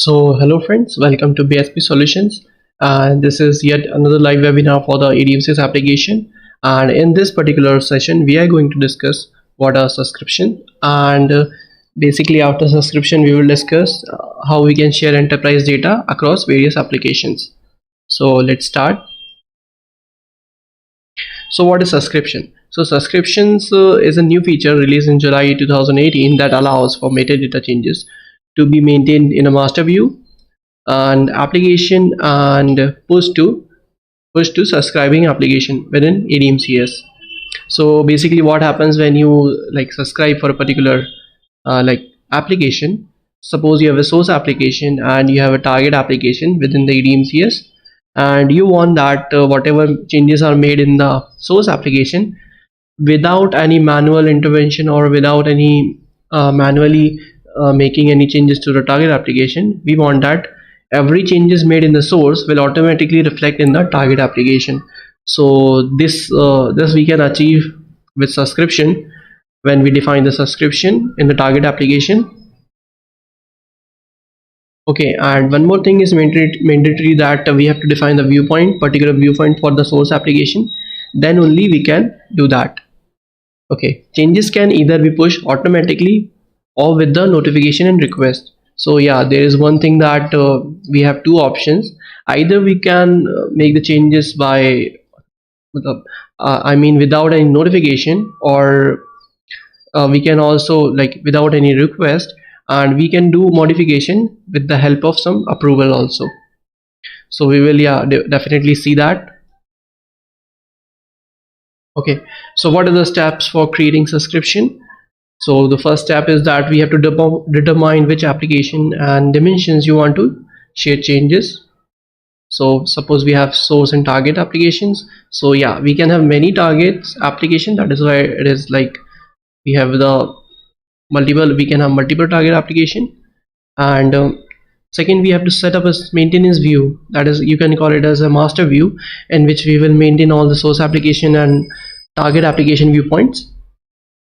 So hello friends, welcome to BISP Solutions, and this is yet another live webinar for the EDMCS application. And in this particular session we are going to discuss what are subscription, and basically after subscription we will discuss how we can share enterprise data across various applications. So let's start. So what is subscription? So subscriptions is a new feature released in July 2018 that allows for metadata changes to be maintained in a master view and application and push to subscribing application within EDMCS. So basically what happens when you subscribe for a particular application. Suppose you have a source application and you have a target application within the EDMCS, and you want that whatever changes are made in the source application without any manual intervention or without any manually making any changes to the target application, we want that every changes made in the source will automatically reflect in the target application. So this we can achieve with subscription when we define the subscription in the target application. Okay, and one more thing is mandatory that we have to define the viewpoint, particular viewpoint for the source application. Then only we can do that. Okay, changes can either be pushed automatically or with the notification and request. So yeah, there is one thing that we have two options. Either we can make the changes by without any notification, or we can also without any request, and we can do modification with the help of some approval also. So we will definitely see that. Okay, so what are the steps for creating subscription? So the first step is that we have to determine which application and dimensions you want to share changes. So suppose we have source and target applications. So yeah, we can have many targets application. That is why it is like we have the multiple. We can have multiple target application. And second, we have to set up a maintenance view. That is, you can call it as a master view, in which we will maintain all the source application and target application viewpoints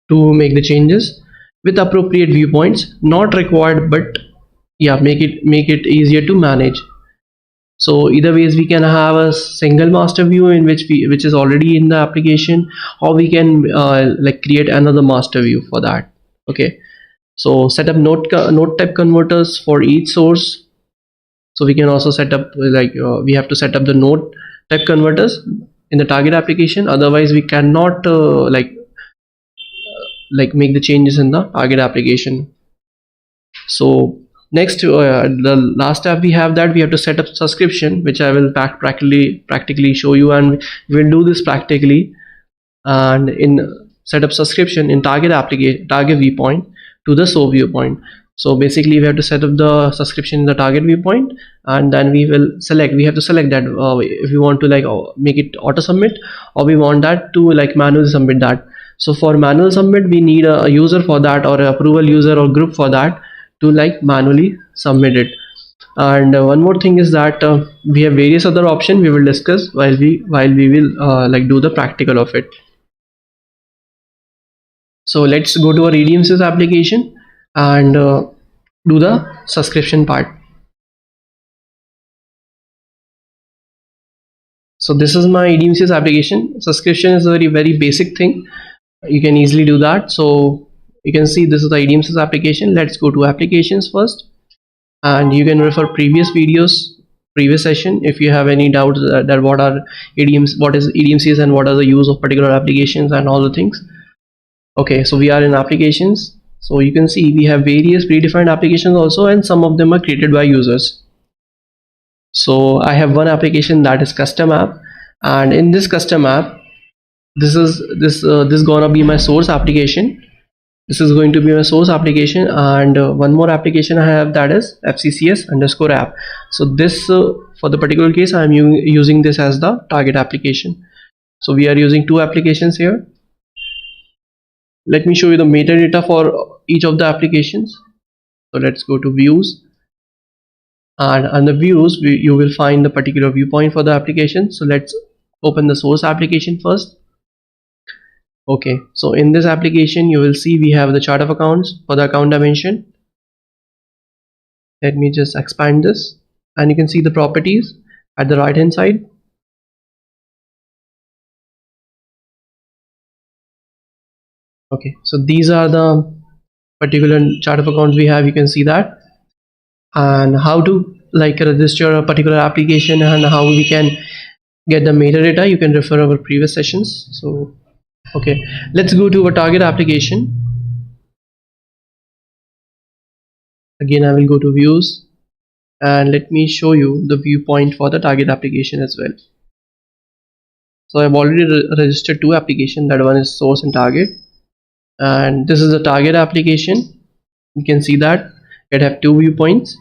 to make the changes with appropriate viewpoints. Not required, but yeah, make it easier to manage. So either ways, we can have a single master view in which is already in the application, or we can create another master view for that. Okay, so set up node type converters for each source. So we can also set up we have to set up the node type converters in the target application. Otherwise we cannot make the changes in the target application. So next, the last step we have that we have to set up subscription, which I will practically show you, and we'll do this practically. And in set up subscription in target viewpoint to the source viewpoint. So basically we have to set up the subscription in the target viewpoint, and then we have to select that if we want to make it auto submit, or we want that to manually submit that. So for manual submit, we need a user for that, or a approval user or group for that to manually submit it. And one more thing is that we have various other options we will discuss while we will do the practical of it. So let's go to our EDMCS application and do the subscription part. So this is my EDMCS application. Subscription is a very basic thing. You can easily do that. So you can see this is the EDMCS application. Let's go to applications first, and you can refer previous videos, previous session, if you have any doubts that what is EDMCS and what are the use of particular applications and all the things. Okay, so we are in applications. So you can see we have various predefined applications also, and some of them are created by users. So I have one application that is custom app, and in this custom app, this is gonna be my source application. This is going to be my source application, and one more application I have, that is FCCS_app. So this for the particular case I am using this as the target application. So we are using two applications here. Let me show you the metadata for each of the applications. So let's go to views, and under views you will find the particular viewpoint for the application. So let's open the source application first. Okay, so in this application you will see we have the chart of accounts for the account dimension. Let me just expand this, and you can see the properties at the right hand side. Okay, so these are the particular chart of accounts we have. You can see that, and how to like register a particular application and how we can get the metadata. You can refer our previous sessions. So okay, let's go to our target application. Again, I will go to views, and let me show you the viewpoint for the target application as well. So I've already registered two applications. That one is source and target, and this is the target application. You can see that it have two viewpoints.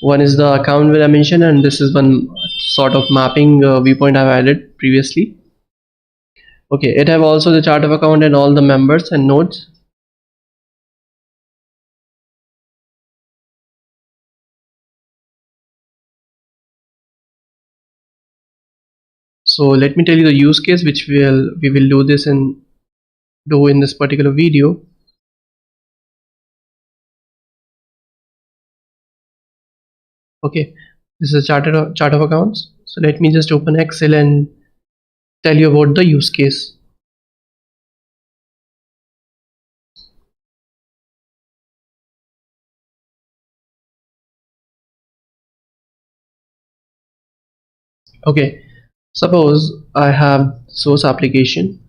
One is the account where I mentioned, and this is one sort of mapping viewpoint I've added previously. Okay, it have also the chart of account and all the members and nodes. So let me tell you the use case which we will do this in this particular video. Okay, this is a chart of accounts. So let me just open Excel and tell you about the use case. Okay, suppose I have source application.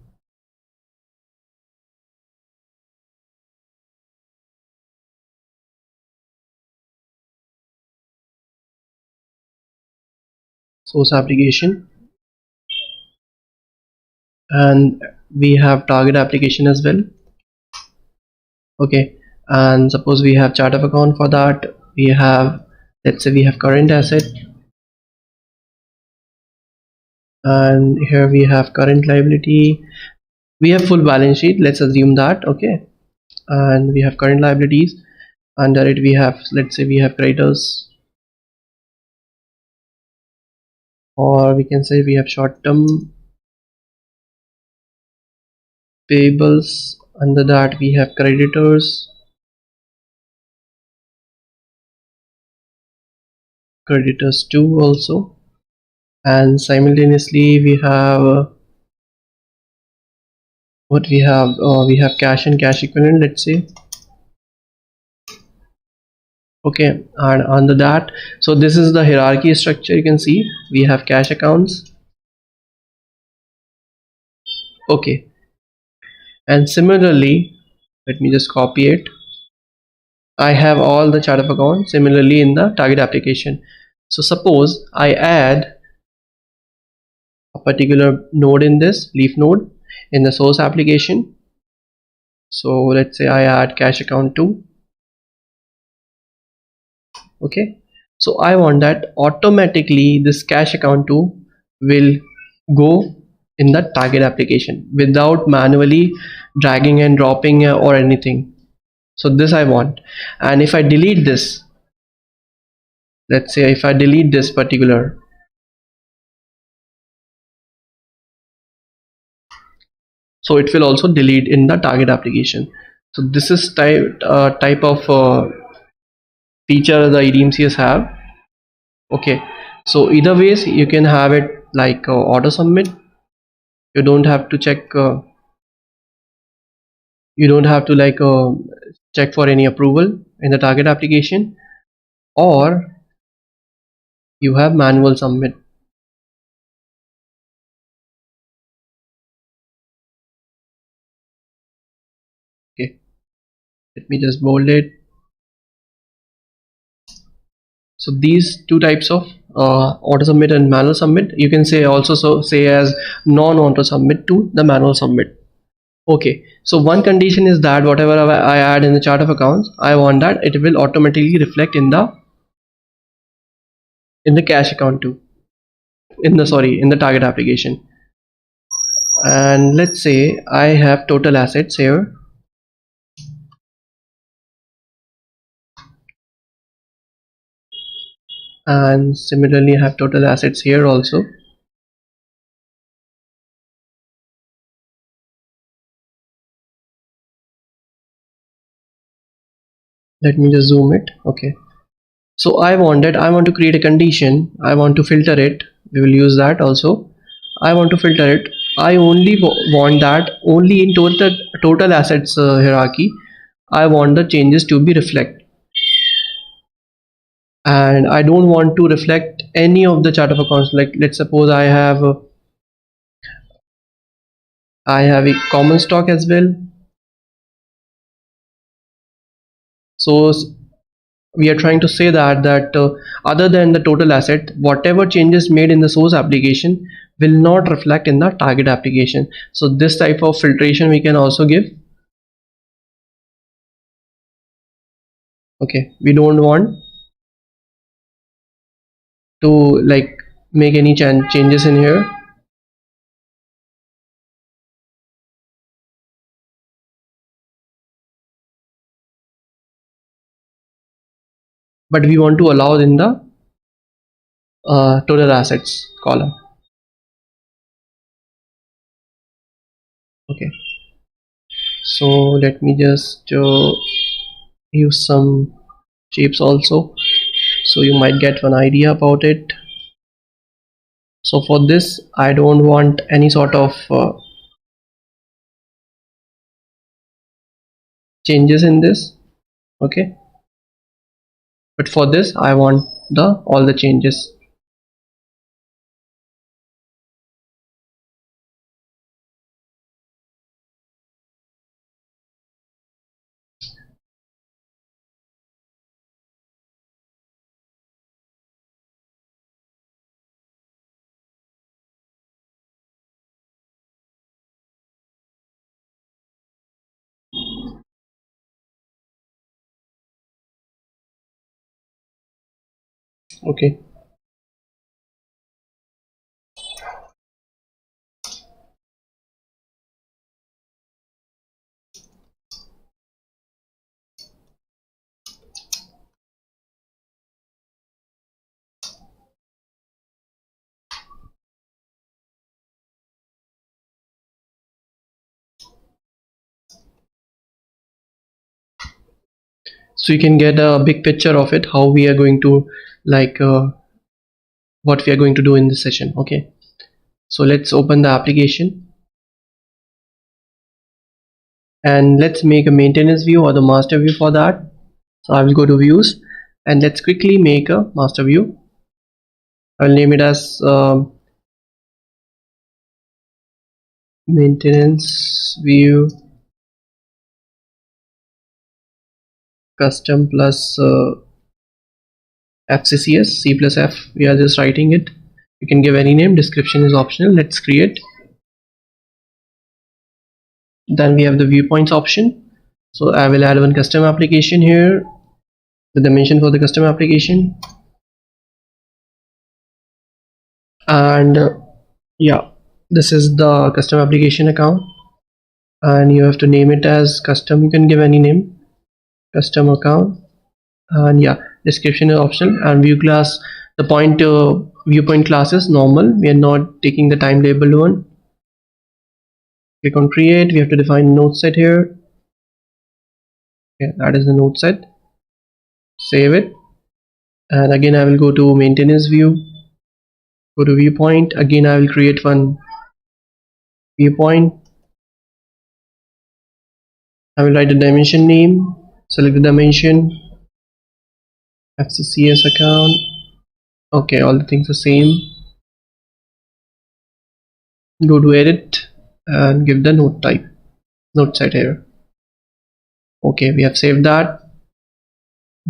Source application, and we have target application as well. Okay, and suppose we have chart of account. For that we have, let's say we have current asset, and here we have current liability. We have full balance sheet, let's assume that. Okay, and we have current liabilities. Under it we have, let's say we have creditors, or we can say we have short-term payables. Under that we have creditors, creditors 2 also, and simultaneously we have what we have cash and cash equivalent, let's say. Okay, and under that, so this is the hierarchy structure. You can see we have cash accounts. Okay, and similarly, let me just copy it. I have all the chart of account similarly in the target application. So suppose I add a particular node in this leaf node in the source application. So let's say I add cash account 2. Okay, so I want that automatically this cash account 2 will go in the target application without manually dragging and dropping or anything. So this I want, and if I delete this, let's say if I delete this particular, so it will also delete in the target application. So this is type of feature the EDMCS have. Okay, so either ways you can have it like auto submit. You don't have to check you don't have to like check for any approval in the target application, or you have manual submit. Okay, let me just bold it. So these two types of auto submit and manual submit, you can say also say as non-auto submit to the manual submit. Okay, so one condition is that whatever I add in the chart of accounts, I want that it will automatically reflect in the cash account too, in the target application. And let's say I have total assets here, and similarly I have total assets here also. Let me just zoom it. Okay, So I want to create a condition. I want to filter it. We will use that also. I want to filter it. I only want that only in total assets hierarchy. I want the changes to be reflect, and I don't want to reflect any of the chart of accounts. Like let's suppose I have a common stock as well. So we are trying to say that other than the total asset, whatever changes made in the source application will not reflect in the target application. So this type of filtration we can also give. Okay, we don't want to like make any changes in here. But we want to allow in the total assets column. Okay, so let me just use some shapes also, so you might get one idea about it. So for this I don't want any sort of changes in this. Okay, but for this I want all the changes. Okay, so you can get a big picture of it, how we are going to like what we are going to do in this session. Okay, so let's open the application and let's make a maintenance view or the master view for that. So I will go to views and let's quickly make a master view. I'll name it as maintenance view custom plus FCCS C plus F. We are just writing it. You can give any name, description is optional. Let's create. Then we have the viewpoints option. So I will add one custom application here, the dimension for the custom application, and yeah, this is the custom application account, and you have to name it as custom. You can give any name, custom account, and yeah, description is optional. And view class, the viewpoint class is normal. We are not taking the time labeled one. Click on create. We have to define node set here. Okay, that is the node set. Save it, and again I will go to maintenance view, go to viewpoint. Again I will create one viewpoint. I will write the dimension name, select the dimension, FCCS account. Okay, all the things are same. Go to edit and give the node type, node set here. Okay, we have saved that.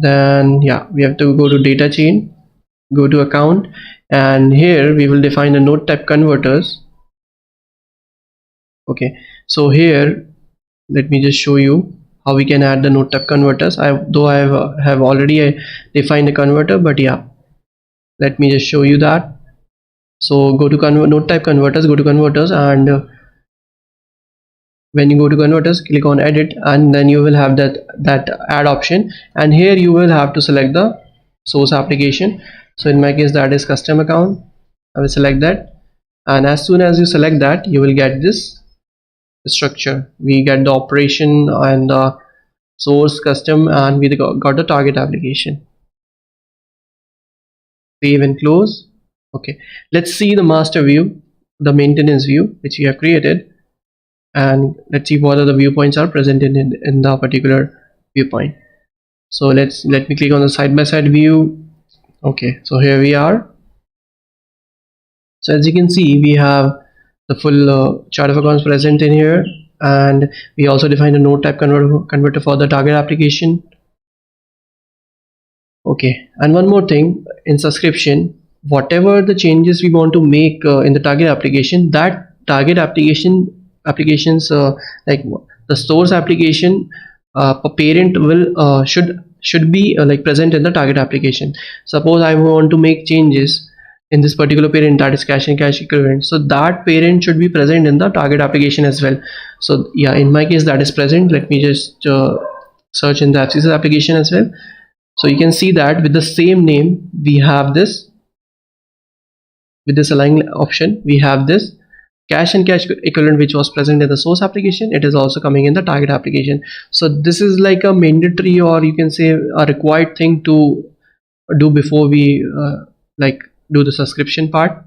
Then yeah, we have to go to data chain, go to account, and here we will define the node type converters. Okay, so here let me just show you how we can add the node type converters. I have already defined a converter, but yeah, let me just show you that. So go to node type converters, go to converters, and when you go to converters, click on edit, and then you will have that add option, and here you will have to select the source application. So in my case that is custom account. I will select that, and as soon as you select that, you will get this structure. We get the operation and the source custom, and we got the target application. Save and close. Okay, let's see the master view, the maintenance view which we have created, and let's see whether the viewpoints are present in the particular viewpoint. So let me click on the side-by-side view. Okay, so here we are. So as you can see, we have the full chart of accounts present in here, and we also defined a node type converter for the target application. Okay, and one more thing, in subscription, whatever the changes we want to make in the target application, that target applications like the source application parent will should be like present in the target application. Suppose I want to make changes in this particular parent, that is cash and cash equivalent, so that parent should be present in the target application as well. So yeah, in my case that is present. Let me just search in the FCC application as well. So you can see that with the same name we have this, with this align option we have this cash and cash equivalent which was present in the source application. It is also coming in the target application. So this is like a mandatory, or you can say a required thing to do before we like do the subscription part.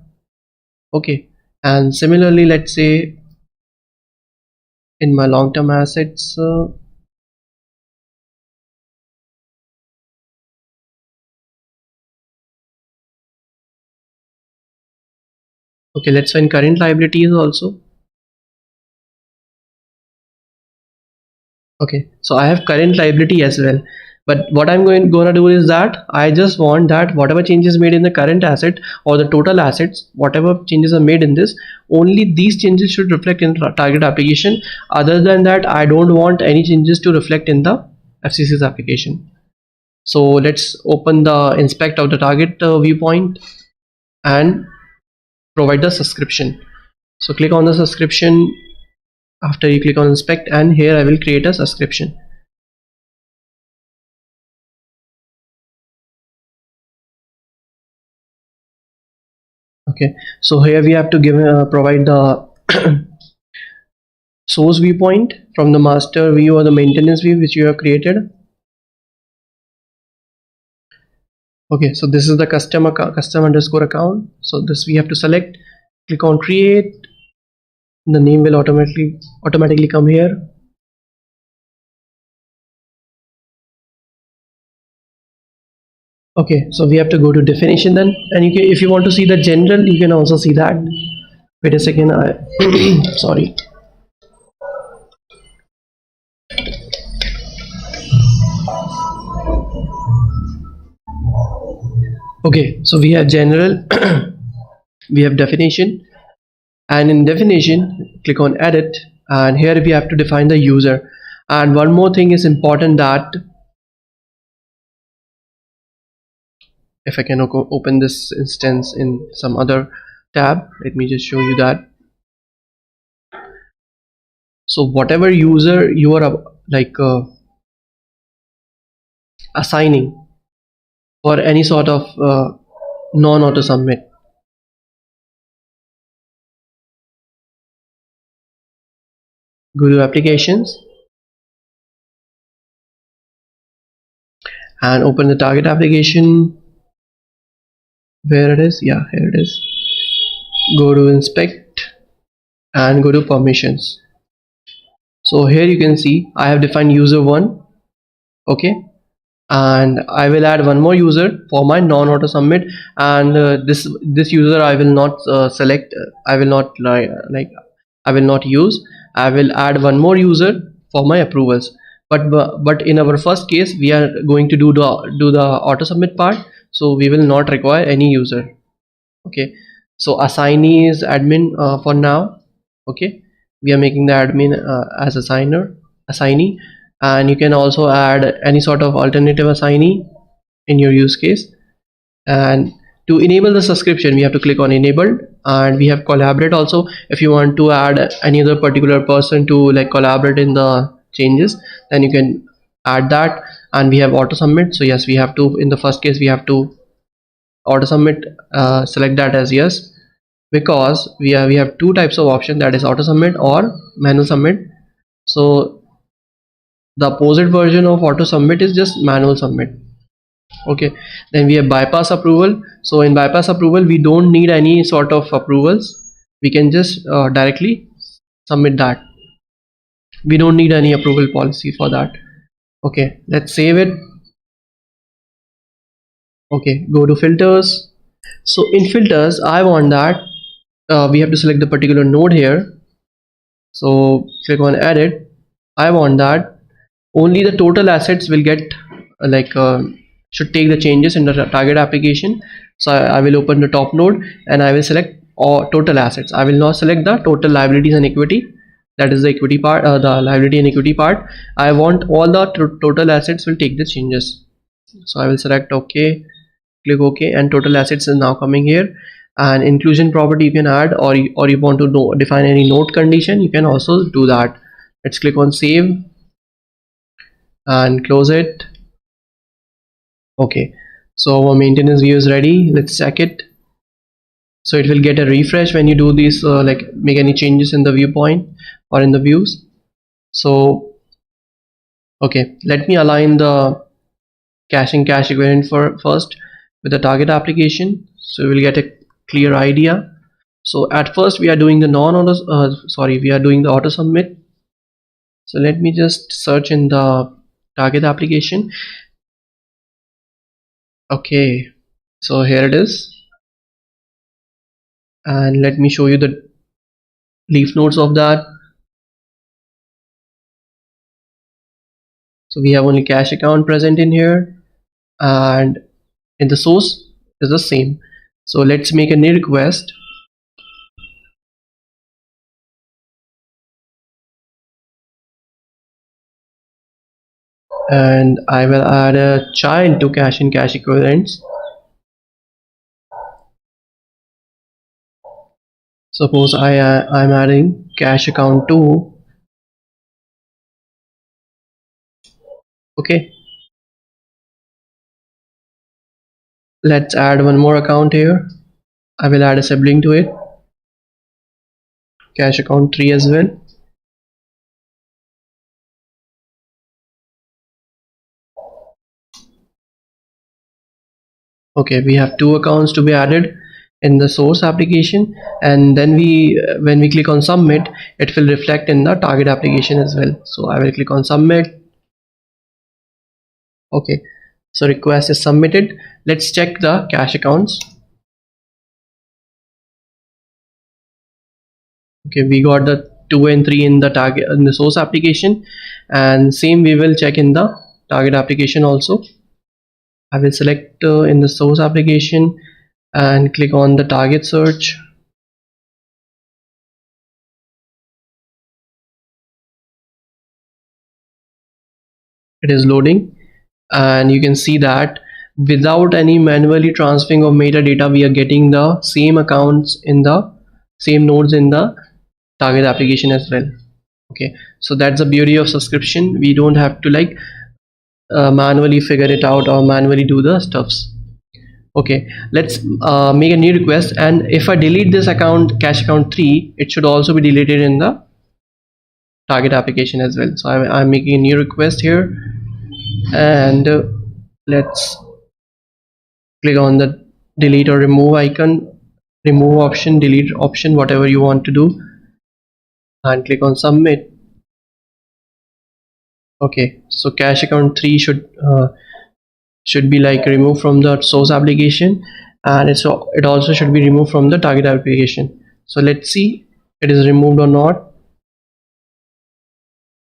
Okay, and similarly, let's say in my long-term assets, okay, let's find current liabilities also. Okay, so I have current liability as well, but what I'm gonna do is that I just want that whatever changes made in the current asset or the total assets, whatever changes are made in this, only these changes should reflect in the target application. Other than that, I don't want any changes to reflect in the FCC's application. So let's open the inspect of the target viewpoint and provide the subscription. So click on the subscription after you click on inspect, and here I will create a subscription. Okay, so here we have to give provide the source viewpoint from the master view or the maintenance view which you have created. Okay, so this is the custom underscore account. So this we have to select, click on create, the name will automatically come here. Okay, so we have to go to definition then, and you can, if you want to see the general, you can also see that. Wait a second, sorry. Okay, so we have general, we have definition, and in definition click on edit, and here we have to define the user. And one more thing is important, that if I can open this instance in some other tab, let me just show you that. So whatever user you are like assigning for any sort of non-auto submit, go to applications and open the target application. Where it is? Yeah, here it is. Go to inspect and go to permissions. So here you can see I have defined user 1. Okay, and I will add one more user for my non-auto submit, and this user I will not select, I will not I will not use. I will add one more user for my approvals, but in our first case we are going to do the auto submit part, so we will not require any user. Okay, so assignee is admin for now. Okay, we are making the admin as assignee, and you can also add any sort of alternative assignee in your use case. And to enable the subscription, we have to click on enabled, and we have collaborate also. If you want to add any other particular person to like collaborate in the changes, then you can add that. And we have auto submit, so yes, we have to, in the first case we have to auto submit, select that as yes, because we have two types of option, that is auto submit or manual submit. So the opposite version of auto submit is just manual submit. Okay, then we have bypass approval. So in bypass approval, we don't need any sort of approvals. We can just directly submit that. We don't need any approval policy for that. Okay, let's save it. Okay, go to filters. So in filters, I want that we have to select the particular node here. So click on edit. I want that only the total assets will get should take the changes in the target application. So I will open the top node and I will select all total assets. I will not select the total liabilities and equity. That is the equity part, the liability and equity part. I want all the total assets will take the changes. So I will select OK, click OK, and total assets is now coming here. And inclusion property you can add, or you want to define any node condition, you can also do that. Let's click on save and close it. Okay, so our maintenance view is ready. Let's check it. So it will get a refresh when you do this, make any changes in the viewpoint or in the views. So okay, let me align the cache and cache equivalent first with the target application, so we'll get a clear idea. So at first we are doing the we are doing the auto submit. So let me just search in the target application. Okay, so here it is, and let me show you the leaf nodes of that. So we have only cache account present in here, and in the source is the same. So let's make a new request. And I will add a child to cache and cache equivalents. Suppose I'm adding cache account 2. Okay, let's add one more account here. I will add a sibling to it, cache account 3 as well. Okay, we have 2 accounts to be added in the source application, and then when we click on submit, it will reflect in the target application as well. So I will click on submit. Okay, so request is submitted. Let's check the cache accounts. Okay, we got the 2 and 3 in the target in the source application, and same we will check in the target application also. I will select in the source application and click on the target search. It is loading, and you can see that without any manually transferring of metadata, we are getting the same accounts in the same nodes in the target application as well. Okay, so that's the beauty of subscription. We don't have to manually figure it out or manually do the stuffs. Okay, let's make a new request, and if I delete this account, cache account 3, it should also be deleted in the target application as well. So I'm making a new request here, and let's click on the delete or remove icon, remove option, delete option, whatever you want to do, and click on submit. Okay, so cache account 3 should be removed from the source application, and it also should be removed from the target application. So let's see it is removed or not.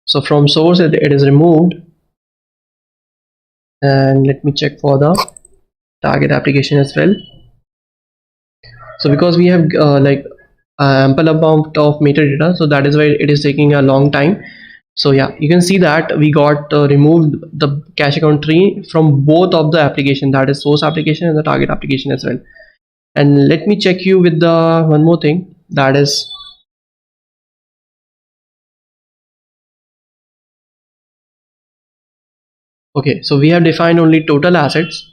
So from source it is removed, and let me check for the target application as well. So because we have ample amount of metadata, so that is why it is taking a long time. So yeah, you can see that we got removed the cache account 3 from both of the application, that is source application and the target application as well. And let me check you with the one more thing, that is okay, so we have defined only total assets,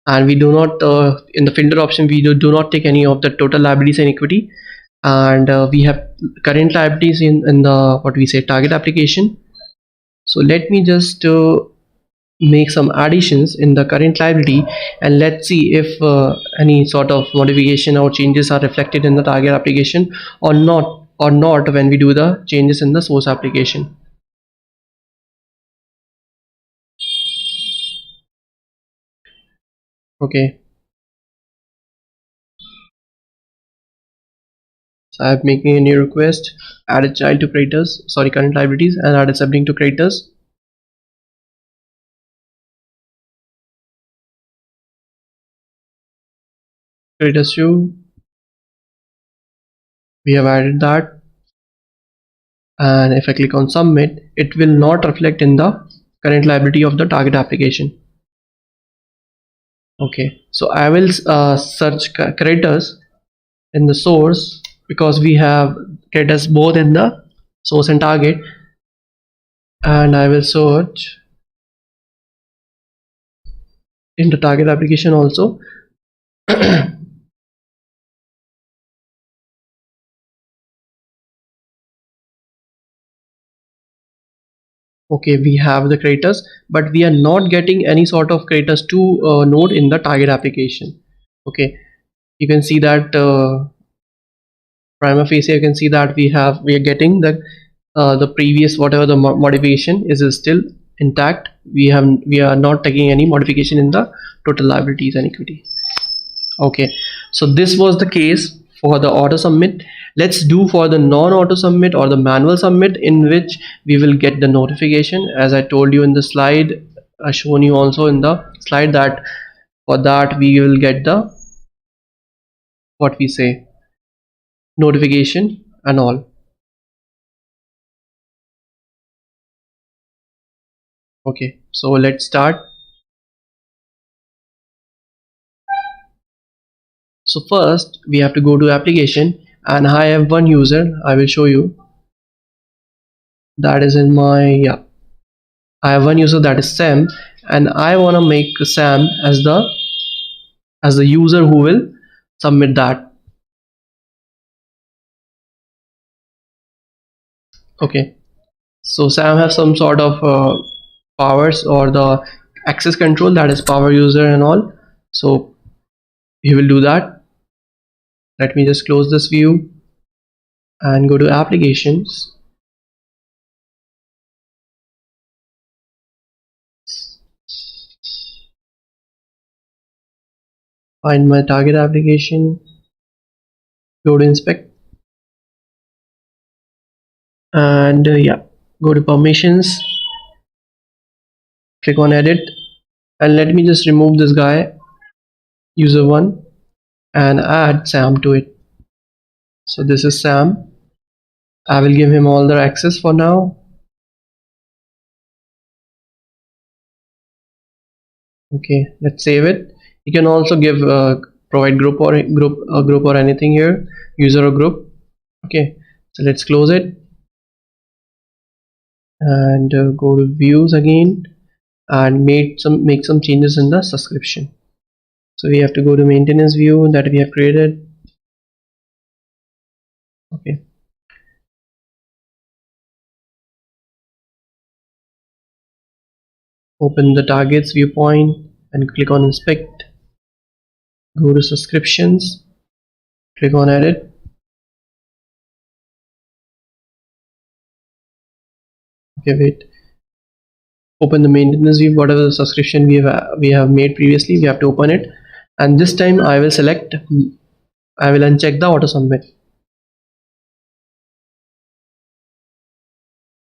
and we do not in the filter option we do not take any of the total liabilities and equity, and we have current liabilities in the what we say target application. So let me just make some additions in the current library, and let's see if any sort of modification or changes are reflected in the target application or not when we do the changes in the source application. Okay, so I'm making a new request, add a child to creators, sorry, current libraries, and add a sibling to creators. Creators view, we have added that, and if I click on submit, it will not reflect in the current library of the target application. Okay, so I will search creators in the source, because we have creators both in the source and target, and I will search in the target application also. Okay, we have the creators, but we are not getting any sort of creators to node in the target application. Okay, you can see that prima facie you can see that we are getting the previous whatever the modification is still intact. We are not taking any modification in the total liabilities and equity. Okay, so this was the case for the auto submit. Let's do for the non-auto submit or the manual submit, in which we will get the notification, as I told you in the slide, shown you also in the slide, that for that we will get the what we say notification and all. Okay, so let's start. So first we have to go to application, and I have one user. I will show you that is in my I have one user, that is Sam, and I want to make Sam as the user who will submit that. Okay, so Sam has some sort of powers or the access control, that is power user and all, so he will do that. Let me just close this view and go to applications. Find my target application, go to inspect, and go to permissions, click on edit, and let me just remove this guy user1 and add Sam to it. So this is Sam. I will give him all the access for now. Okay, let's save it. You can also give provide group or anything here, user or group. Okay, so let's close it and go to views again and make some changes in the subscription. So we have to go to maintenance view that we have created. Okay, open the targets viewpoint and click on inspect, go to subscriptions, click on edit. Okay, wait, open the maintenance view, whatever the subscription we have made previously, we have to open it, and this time I will uncheck the auto submit.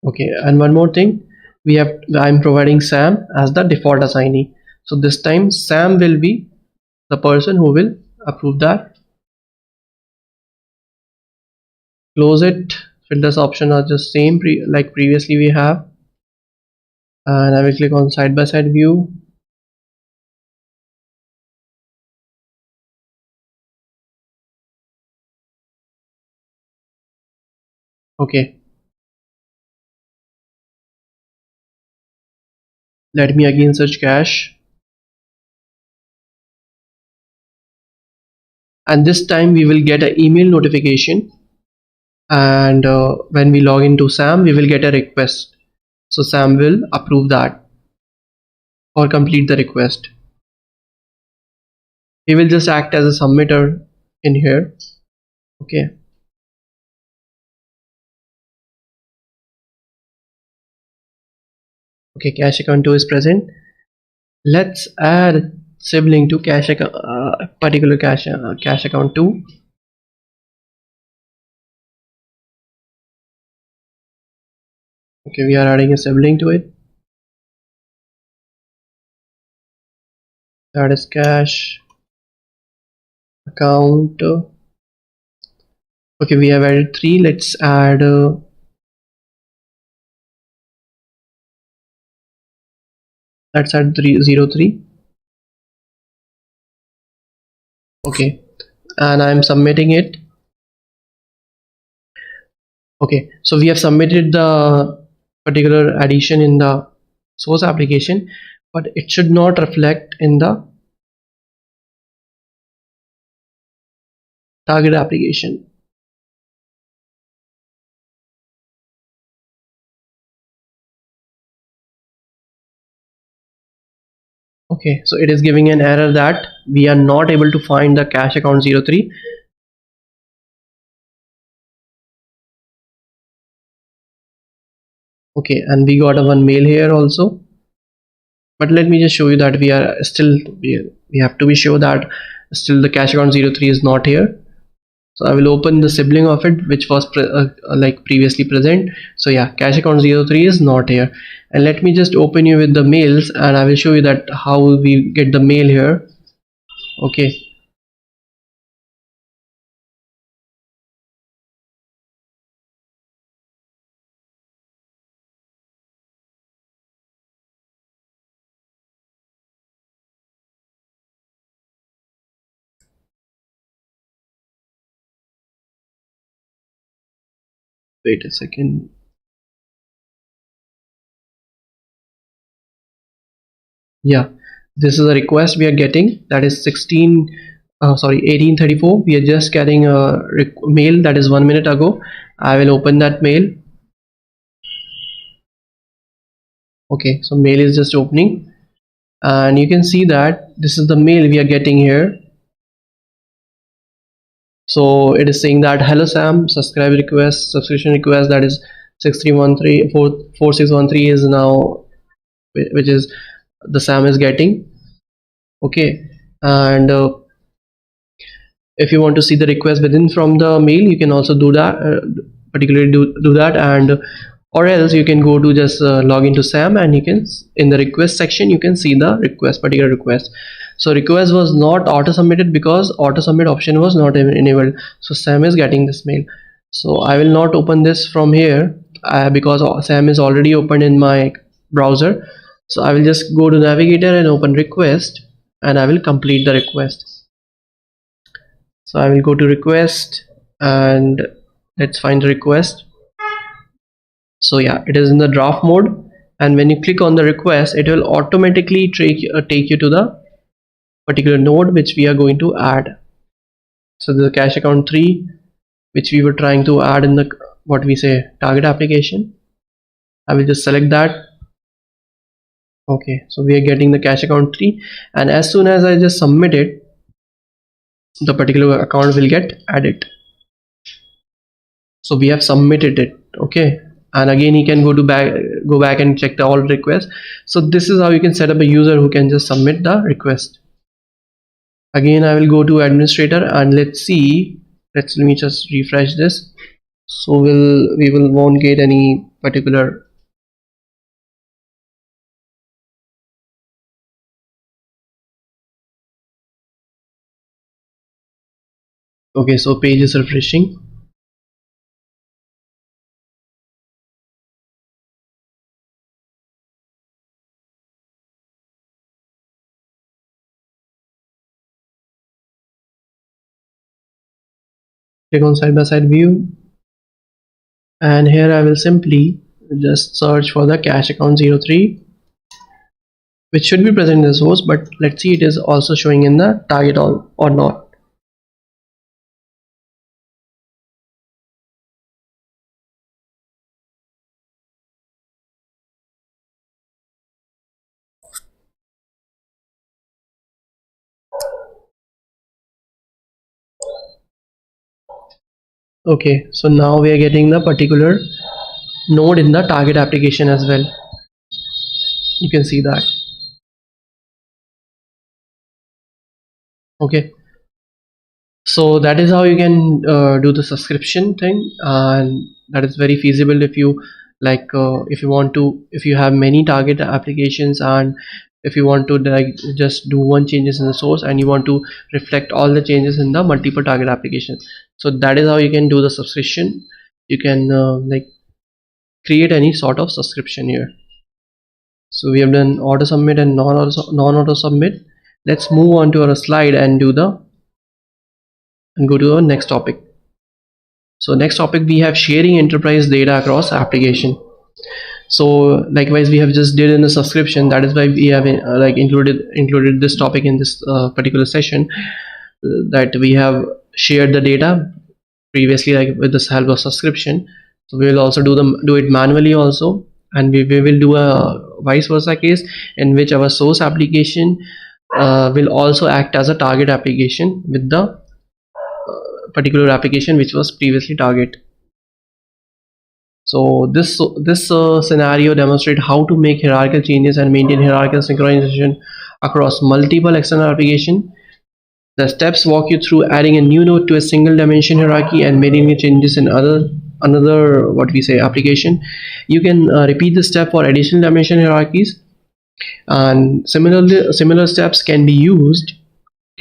Okay, and one more thing, I'm providing Sam as the default assignee, so this time Sam will be the person who will approve that. Close it. Filters option are just same like previously we have, and I will click on side by side view. Okay, let me again search cache, and this time we will get an email notification, and when we log into Sam we will get a request, so Sam will approve that. or complete the request. He will just act as a submitter in here. Okay. Okay, cache account 2 is present. Let's add sibling to cache account, particular cache account 2. Okay, we are adding a sibling to it. That is cache account. Okay, we have added 3. Let's add let's add 303. Okay, and I'm submitting it. Okay, so we have submitted the particular addition in the source application, but it should not reflect in the target application. Okay, so it is giving an error that we are not able to find the cache account 03. Okay, and we got a one mail here also, but let me just show you that we are still we have to be sure that still the cache account 03 is not here. So I will open the sibling of it which was like previously present. So yeah, cache account 03 is not here. And let me just open you with the mails and I will show you that how we get the mail here. Okay, wait a second. Yeah, this is a request we are getting, that is 1834. We are just getting a mail that is 1 minute ago. I will open that mail. Okay, so mail is just opening and you can see that this is the mail we are getting here. So it is saying that hello Sam, subscribe request, subscription request, that is 6313 is now, which is the Sam is getting. Okay, and if you want to see the request within from the mail, you can also do that, particularly do that, and or else you can go to just log into Sam and you can in the request section you can see the particular request. So request was not auto submitted because auto submit option was not enabled, so Sam is getting this mail. So I will not open this from here because Sam is already opened in my browser. So I will just go to navigator and open request and I will complete the request. So I will go to request and let's find the request. So yeah, it is in the draft mode, and when you click on the request it will automatically take you to the particular node which we are going to add. So the cache account 3 which we were trying to add in the what we say target application. I will just select that. Okay, so we are getting the cache account 3, and as soon as I just submit it, the particular account will get added. So we have submitted it. Okay, and again he can go back and check the all requests. So this is how you can set up a user who can just submit the request. Again I will go to administrator and let's see, let me just refresh this. So we will won't get any particular. Okay, so page is refreshing. Click on side by side view, and here I will simply just search for the cache account 03 which should be present in the source, but let's see it is also showing in the target or not. Okay, so now we are getting the particular node in the target application as well. You can see that. Okay, so that is how you can do the subscription thing, and that is very feasible if you like, if you have many target applications, and if you want to like just do one changes in the source and you want to reflect all the changes in the multiple target applications. So that is how you can do the subscription. You can like create any sort of subscription here. So we have done auto submit and non-auto submit. Let's move on to our slide and go to our next topic. So next topic, we have sharing enterprise data across application. So likewise, we have just did in the subscription. That is why we have like included this topic in this particular session, that we have shared the data previously, like with the help of subscription. So we will also do it manually also, and we will do a vice versa case in which our source application will also act as a target application with the particular application which was previously target. So this scenario demonstrates how to make hierarchical changes and maintain hierarchical synchronization across multiple external applications. The steps walk you through adding a new node to a single dimension hierarchy and making changes in another what we say application. You can repeat the step for additional dimension hierarchies, and similar steps can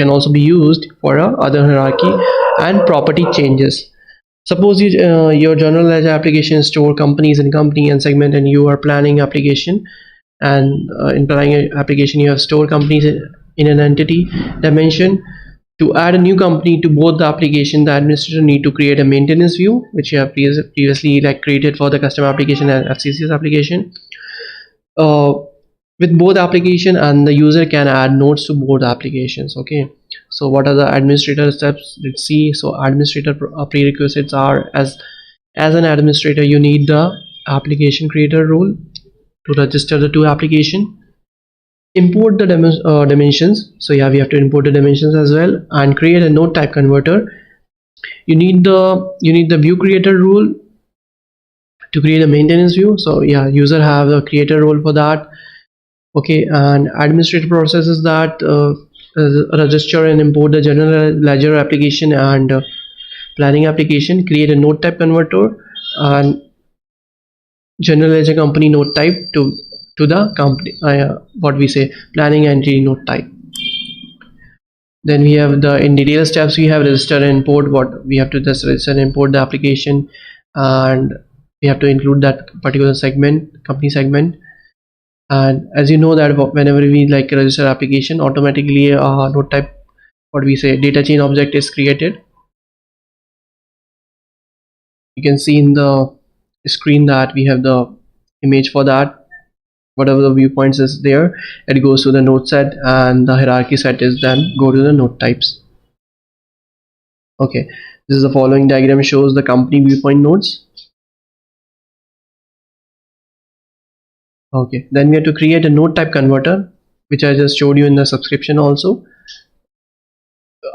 also be used for other hierarchy and property changes. Suppose your general ledger application store companies in company and segment, and you are planning application, and in planning application you have store companies in an entity dimension. To add a new company to both the application, the administrator need to create a maintenance view, which you have previously like created for the customer application and FCCS application. With both application, and the user can add nodes to both applications. Okay, so what are the administrator steps? Let's see. So administrator prerequisites are, as an administrator, you need the application creator role to register the two application. Import the dimensions. So yeah, we have to import the dimensions as well, and create a node type converter. You need the view creator rule to create a maintenance view. So yeah, user have the creator role for that. Okay, and administrative processes that register and import the general ledger application and planning application, create a node type converter and general ledger company node type to the company what we say planning entity node type. Then we have the in detail steps. We have register and import. What we have to just register and import the application, and we have to include that particular segment, company segment. And as you know that whenever we like register application, automatically node type, what we say, data chain object is created. You can see in the screen that we have the image for that. Whatever the viewpoints is there, it goes to the node set, and the hierarchy set is then go to the node types. Okay, this is the following diagram, shows the company viewpoint nodes. Okay, then we have to create a node type converter, which I just showed you in the subscription also,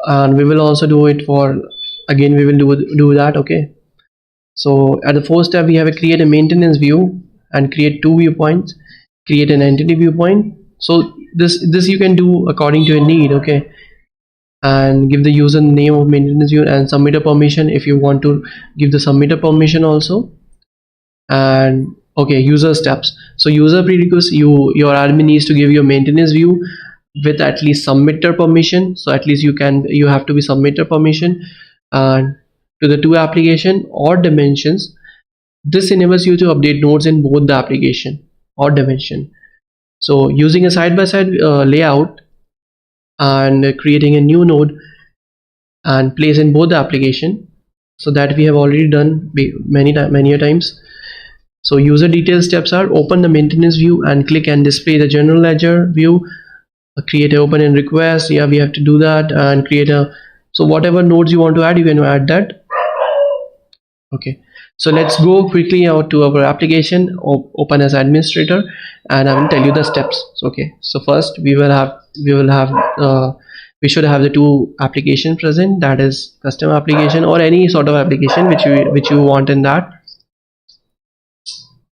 and we will also do it for, again we will do that. Okay, so at the first step, we have to create a maintenance view and create two viewpoints, create an entity viewpoint. So this you can do according to your need. Okay, and give the user name of maintenance view and submitter permission if you want to give the submitter permission also. And okay, user steps. So user prerequisites, your admin needs to give your maintenance view with at least submitter permission. So at least you have to be submitter permission and to the two application or dimensions. This enables you to update nodes in both the application or dimension. So using a side-by-side layout and creating a new node and place in both the application. So that we have already done many times. So user detail steps are open the maintenance view and click and display the general ledger view, create an open and request. Yeah, we have to do that, and create a, so whatever nodes you want to add, you can add that. Okay, so let's go quickly out to our application, open as administrator, and I will tell you the steps. Okay, so first we will have we should have the two application present, that is custom application or any sort of application which you want in that.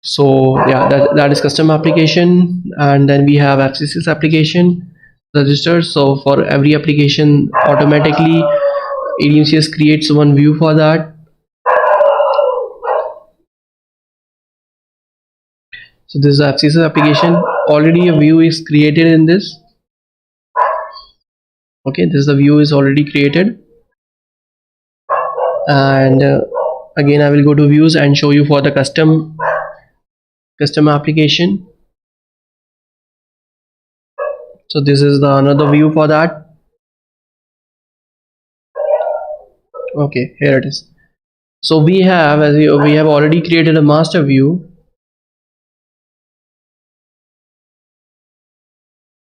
So yeah, that is custom application. And then we have FCCS application registered. So for every application, automatically EDMCS creates one view for that. So this is the FCCS application. Already a view is created in this. Okay, this is the view is already created. And again, I will go to views and show you for the custom application. So this is the another view for that. Okay, here it is. So we have already created a master view.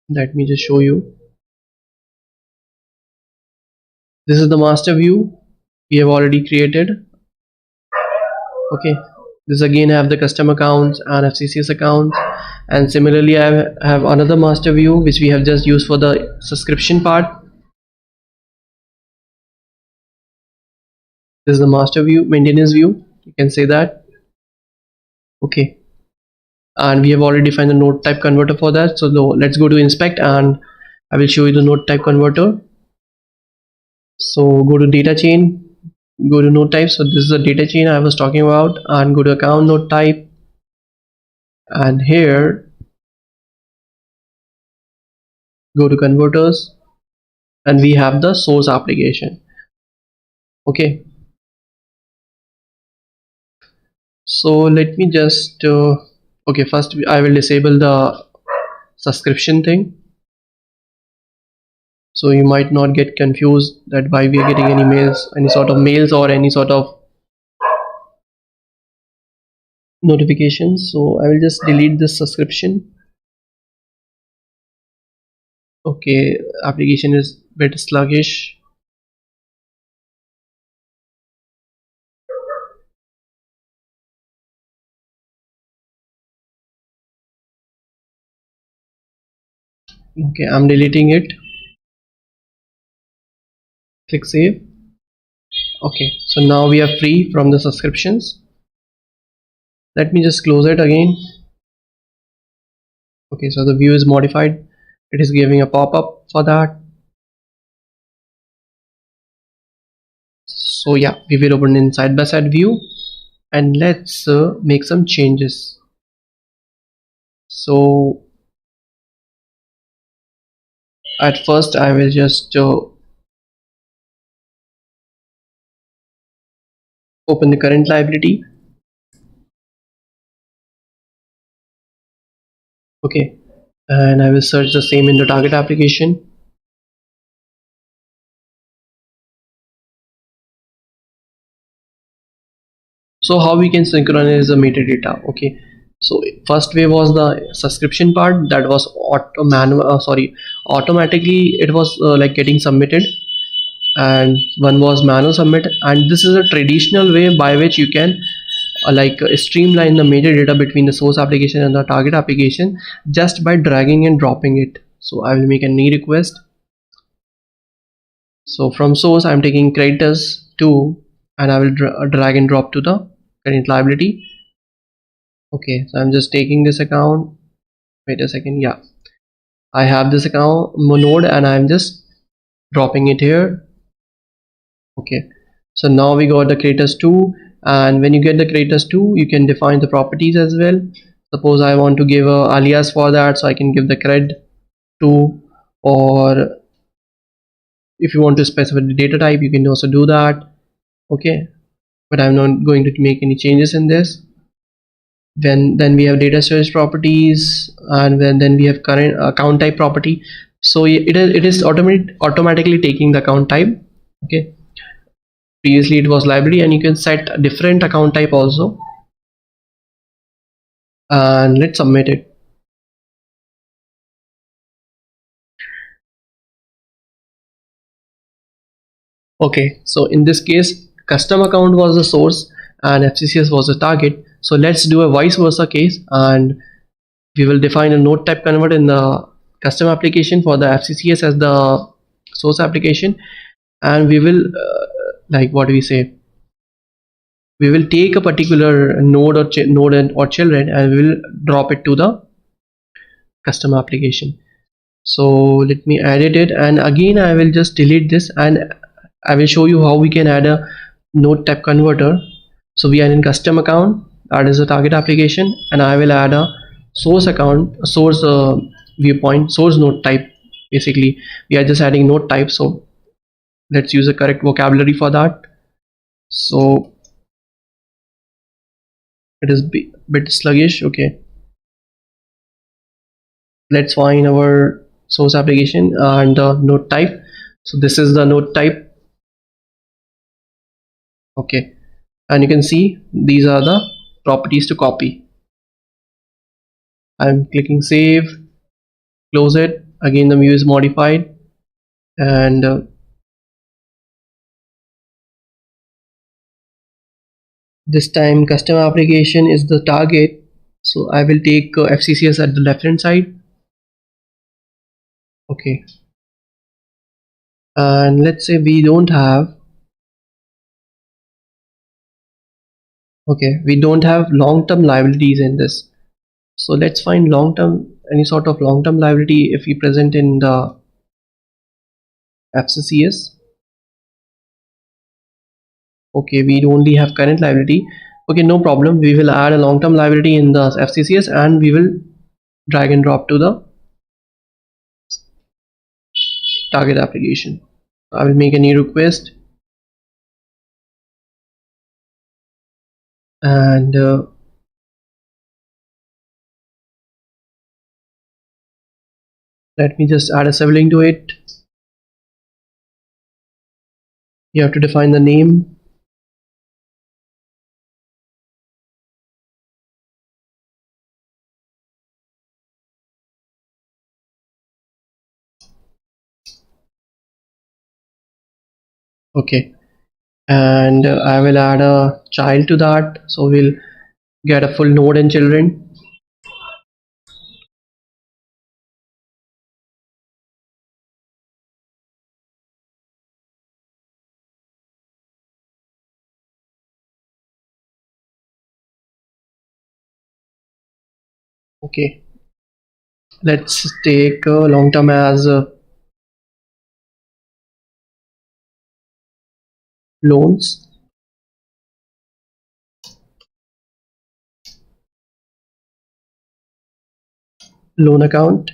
Let me just show you. This is the master view we have already created. Okay, this again have the custom accounts and FCCS accounts, and similarly I have another master view which we have just used for the subscription part. This is the master view, maintenance view, you can say that. Okay, and we have already defined the node type converter for that. So let's go to inspect and I will show you the node type converter. So go to data chain, go to node type. So this is the data chain I was talking about, and go to account node type, and here go to converters, and we have the source application. Okay, so let me just okay, first I will disable the subscription thing, so you might not get confused that why we are getting any sort of mails or any sort of notifications. So I will just delete this subscription. Okay, application is a bit sluggish. Okay, I'm deleting it. Click save. Okay, so now we are free from the subscriptions. Let me just close it again. Okay, so the view is modified. It is giving a pop-up for that. So yeah, we will open in side by side view, and let's make some changes. So at first I will just open the current liability. Okay, and I will search the same in the target application. So how we can synchronize the metadata? Okay, so first way was the subscription part, that was automatically it was like getting submitted, and one was manual submit, and this is a traditional way by which you can streamline the metadata between the source application and the target application just by dragging and dropping it. So I will make a new request. So from source I'm taking creditors 2, and I will drag and drop to the current liability. Okay, so I'm just taking this account. Wait a second. Yeah, I have this account node and I'm just dropping it here. Okay, so now we got the creditors 2, and when you get the creditors 2, you can define the properties as well. Suppose I want to give a alias for that, so I can give the cred 2, or if you want to specify the data type, you can also do that. Okay, but I'm not going to make any changes in this. Then we have data storage properties, and then we have current account type property. So it is automatically taking the account type. Okay, previously it was library, and you can set a different account type also, and let's submit it. Okay, so in this case custom account was the source and FCCS was the target. So let's do a vice versa case, and we will define a node type convert in the custom application for the FCCS as the source application, and we will like what we say, we will take a particular node or children, and we will drop it to the custom application. So let me edit it, and again I will just delete this, and I will show you how we can add a node type converter. So we are in custom account, that is a target application, and I will add a source account, source viewpoint, source node type. Basically we are just adding node type, so let's use the correct vocabulary for that. So it is bit sluggish. Okay, let's find our source application and the node type. So this is the node type. Okay, and you can see these are the properties to copy. I'm clicking save, close it. Again the view is modified, and this time custom application is the target, so I will take FCCS at the left hand side. Okay, and let's say we don't have, okay, we don't have long-term liabilities in this. So let's find long-term, any sort of long-term liability if we present in the FCCS. Okay, we only have current liability. Okay, no problem, we will add a long-term liability in the FCCS, and we will drag and drop to the target application. I will make a new request, and let me just add a sibling to it. You have to define the name. Okay, and I will add a child to that, so we'll get a full node and children. Okay, let's take long term as loans, loan account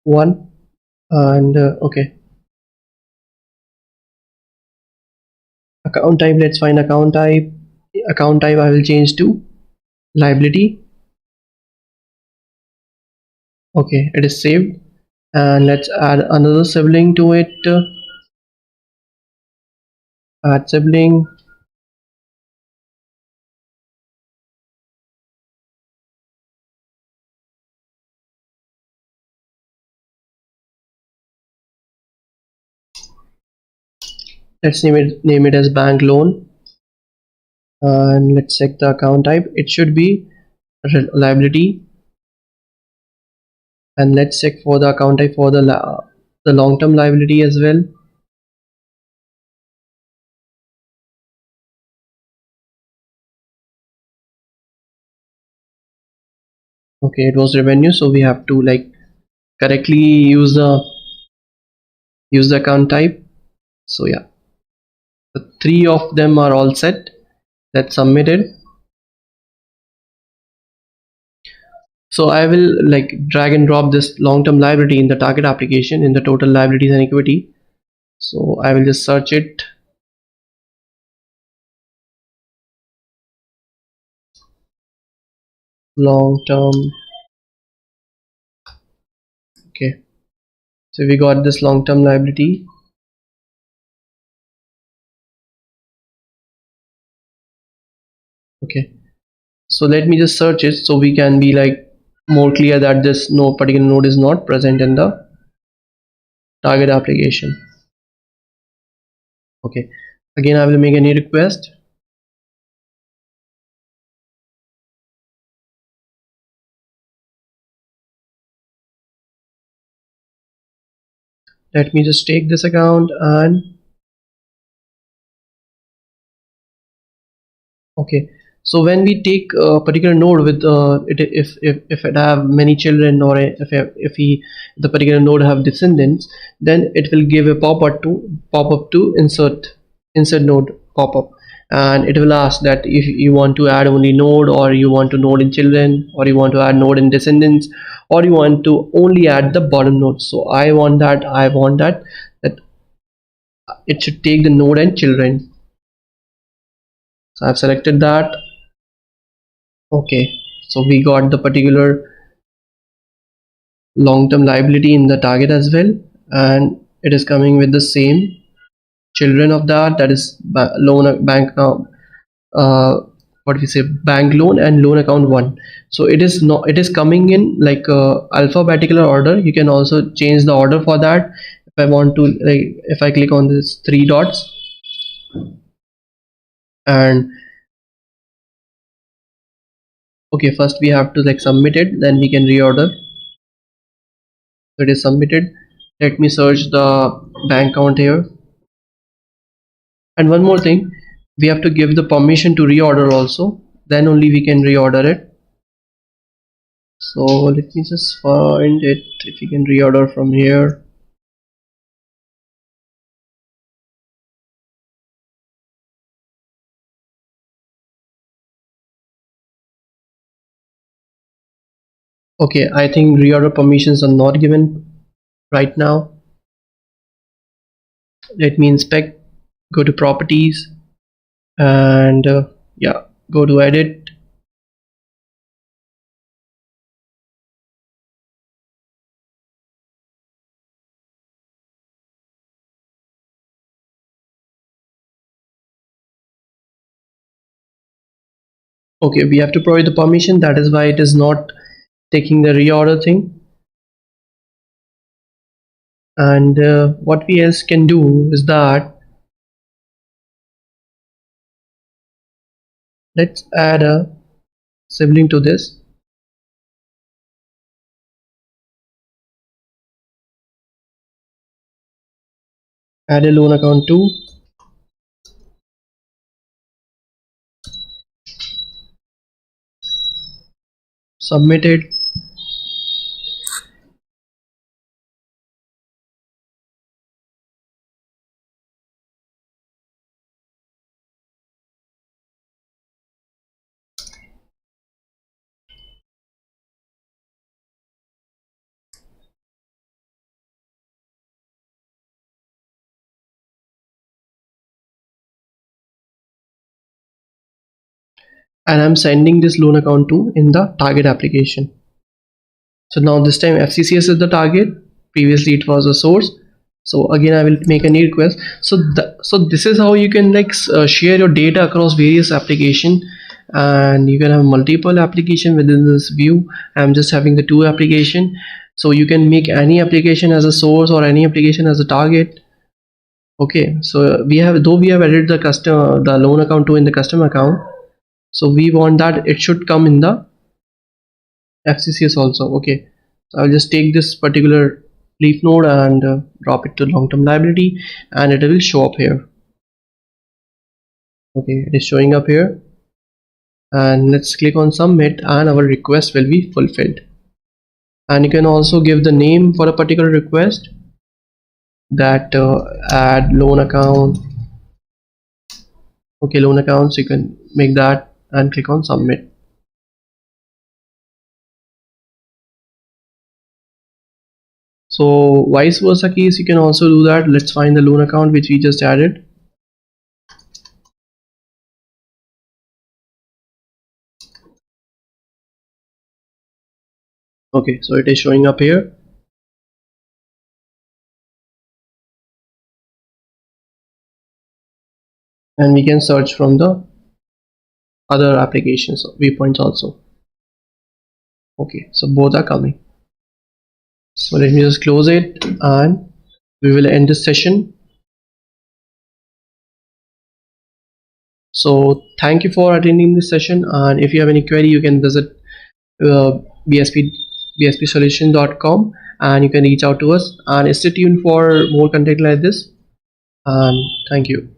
1, and okay, account type, let's find account type. Account type I will change to liability. Okay, it is saved, and let's add another sibling to it. Add sibling. Let's name it as bank loan, and let's check the account type. It should be liability, and let's check for the account type for the long-term liability as well. Okay, it was revenue, so we have to like correctly use the account type. So yeah, the 3 of them are all set. Let's submit it. So I will like drag and drop this long-term liability in the target application in the total liabilities and equity. So I will just search it. Long-term. Okay, so we got this long-term liability. Okay, so let me just search it so we can be like more clear that this no particular node is not present in the target application. Okay, again I will make a new request. Let me just take this account and okay. So when we take a particular node with if it have many children, or if the particular node have descendants, then it will give a pop-up to insert node pop-up, and it will ask that if you want to add only node, or you want to node in children, or you want to add node in descendants, or you want to only add the bottom node. So I want that it should take the node and children. So I've selected that. Okay, so we got the particular long-term liability in the target as well, and it is coming with the same children of that is loan bank now what we say, bank loan and loan account 1. So it is coming in like alphabetical order. You can also change the order for that. If I want to, like, if I click on this 3 dots and okay, first we have to like submit it, then we can reorder. So it is submitted. Let me search the bank account here. And one more thing, we have to give the permission to reorder also, then only we can reorder it. So let me just find it, if we can reorder from here. Okay, I think reorder permissions are not given right now. Let me inspect, go to properties, and yeah, go to edit. Okay, we have to provide the permission, that is why it is not taking the reorder thing. And what we else can do is that let's add a sibling to this. Add a loan account 2. Submit it. And I'm sending this loan account to in the target application. So now this time FCCS is the target, previously it was a source. So again I will make a new request. So this is how you can like share your data across various application, and you can have multiple application within this view. I'm just having the 2 application, so you can make any application as a source or any application as a target. Okay, so we have added the loan account 2 in the customer account, so we want that it should come in the FCCS also. Okay, so I'll just take this particular leaf node and drop it to long-term liability, and it will show up here. Okay, it is showing up here, and let's click on submit, and our request will be fulfilled. And you can also give the name for a particular request, that add loan account. Okay, loan accounts, you can make that and click on submit. So vice versa case, you can also do that. Let's find the loan account which we just added. Okay, so it is showing up here. And we can search from the other applications, Viewpoints also. Okay, so both are coming. So let me just close it, and we will end this session. So thank you for attending this session, and if you have any query, you can visit BISP Solutions.com, and you can reach out to us, and stay tuned for more content like this, and thank you.